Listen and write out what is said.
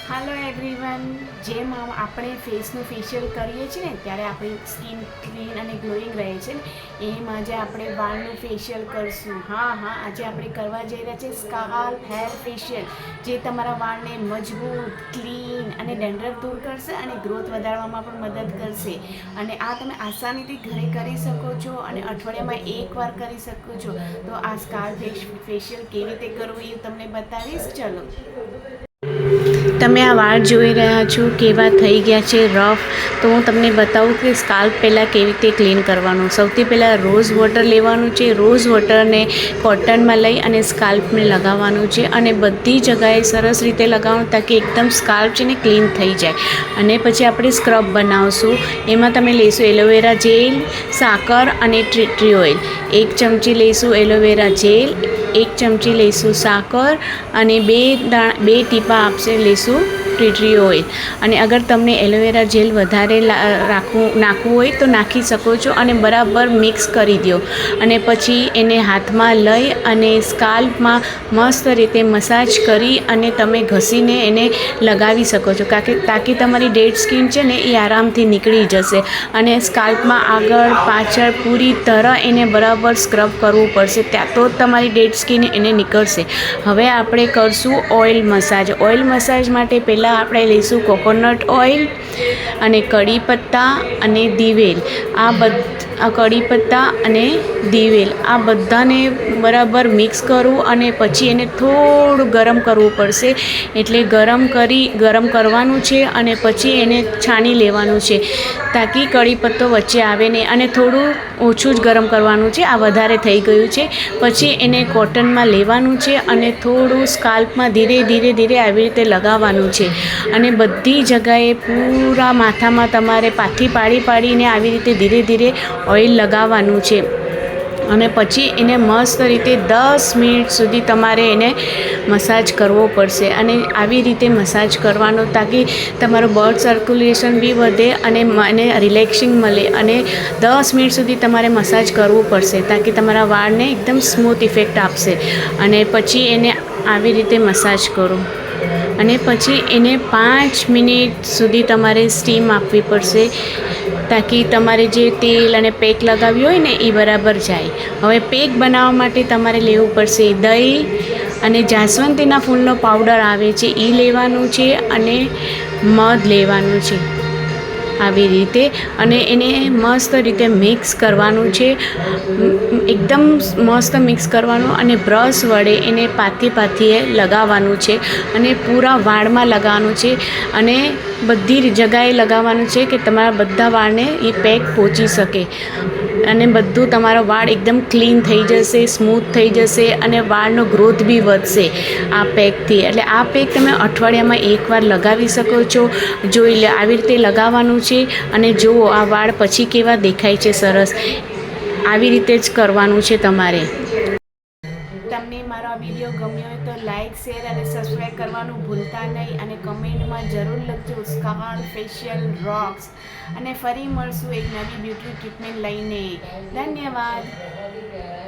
હાલો everyone, જેમ આપણે ફેસનું facial કરીએ છીએ ને ત્યારે આપણી સ્કિન ક્લીન અને ગ્લોઈંગ રહે છે ને, એમ આજે આપણે વાળનું ફેશિયલ કરશું. આજે આપણે કરવા જઈ રહ્યા છીએ સ્કાલ્પ હેર ફેશિયલ, જે તમારા વાળને મજબૂત, ક્લીન અને ડેન્ડ્રફ દૂર કરશે અને ગ્રોથ વધારવામાં પણ મદદ કરશે. અને આ તમે આસાનીથી ઘરે કરી શકો છો અને અઠવાડિયામાં એકવાર કરી શકો છો. તો આ સ્કાલ્પ ફેશિયલ કેવી રીતે કરવું એ તમને બતાવીશ. ચલો, તમે આ વાળ જોઈ રહ્યા છો કેવા થઈ ગયા છે રફ. તો હું તમને બતાવું કે સ્કાલ્પ પહેલાં કેવી રીતે ક્લીન કરવાનું. સૌથી પહેલાં રોઝ વોટર લેવાનું છે. રોઝ વોટરને કોટનમાં લઈ અને સ્કાલ્પને લગાવવાનું છે અને બધી જગાએ સરસ રીતે લગાવવાનું, તાકી એકદમ સ્કાલ્પ છે ને ક્લીન થઈ જાય. અને પછી આપણે સ્ક્રબ બનાવશું. એમાં તમે લેશો એલોવેરા જેલ, સાકર અને ટ્રી ઓઇલ. 1 ચમચી લઈશું એલોવેરા જેલ, 1 ચમચી લઈશું સાકર અને બે ટીપા આપશે લઈશું ટ્રી ઓઇલ. અને અગર તમને એલોવેરા જેલ વધારે નાખવું હોય તો નાખી શકો છો અને બરાબર મિક્સ કરી દો. અને પછી એને હાથમાં લઈ અને સ્કાલ્પમાં મસ્ત રીતે મસાજ કરી અને તમે ઘસીને એને લગાવી શકો છો, તાકી તમારી ડેડ સ્કિન છે ને એ આરામથી નીકળી જશે. અને સ્કાલ્પમાં આગળ પાછળ પૂરી તરહ એને બરાબર સ્ક્રબ કરવું પડશે, ત્યાં તો જ તમારી ડેડ સ્કિન એને નીકળશે. હવે આપણે કરશું ઓઇલ મસાજ. ઓઇલ મસાજ માટે પહેલાં આપણે લઈશું કોકોનટ ઓઇલ અને કડી પત્તા અને દિવેલ. આ કડી પત્તા અને દિવેલ આ બધાને બરાબર મિક્સ કરવું અને પછી એને થોડું ગરમ કરવું પડશે. એટલે ગરમ કરવાનું છે અને પછી એને છાણી લેવાનું છે, તાકી કડી પત્તો વચ્ચે આવે નહીં. અને થોડું ઓછું જ ગરમ કરવાનું છે, આ વધારે થઈ ગયું છે. પછી એને કોટનમાં લેવાનું છે અને થોડું સ્કાલ્પમાં ધીરે ધીરે આવી રીતે લગાવવાનું છે. અને બધી જગાએ પૂરા માથામાં તમારે પાથી પાડીને આવી રીતે ધીરે ધીરે ઓઇલ લગાવવાનું છે. અને પછી એને મસ્ત રીતે 10 મિનિટ સુધી તમારે એને મસાજ કરવો પડશે. અને આવી રીતે મસાજ કરવાનો, તાકી તમારું બ્લડ સર્ક્યુલેશન બી વધે અને એને રિલેક્સિંગ મળે. અને 10 મિનિટ સુધી તમારે મસાજ કરવું પડશે, તાકી તમારા વાળને એકદમ સ્મૂથ ઇફેક્ટ આપશે. અને પછી એને આવી રીતે મસાજ કરો અને પછી એને 5 મિનિટ સુધી તમારે સ્ટીમ આપવી પડશે, તાકી તમારે જે તેલ અને પેક લગાવ્યું હોય ને એ બરાબર જાય. હવે પેક બનાવવા માટે તમારે લેવું પડશે દહીં અને જાસ્વંતીના ફૂલનો પાવડર આવે છે એ લેવાનું છે અને મધ લેવાનું છે આવી રીતે. અને એને મસ્ત રીતે મિક્સ કરવાનું છે, એકદમ મસ્ત મિક્સ કરવાનું. અને બ્રશ વડે એને પાથીએ લગાવવાનું છે અને પૂરા વાળમાં લગાવવાનું છે અને બધી જગાએ લગાવવાનું છે, કે તમારા બધા વાળને એ પેક પહોંચી શકે. અને બધું તમારો વાળ એકદમ ક્લીન થઈ જશે, સ્મૂથ થઈ જશે અને વાળનો ગ્રોથ બી વધશે આ પેકથી. એટલે આ પેક તમે અઠવાડિયામાં એકવાર લગાવી શકો છો. જોઈ લે, આવી રીતે લગાવવાનું છે અને જુઓ આ વાળ પછી કેવા દેખાય છે સરસ. આવી રીતે જ કરવાનું છે તમારે. તમને મારો આ વિડીયો ગમ્યો હોય તો લાઇક, શેર અને સબસ્ક્રાઈબ કરવાનું ભૂલતા નહીં. અને કમેન્ટમાં જરૂર લખજો સ્કાલ્પ ફેશિયલ રોક્સ. અને ફરી મળશું એક નવી બ્યુટી ટ્રીટમેન્ટ લઈને. ધન્યવાદ.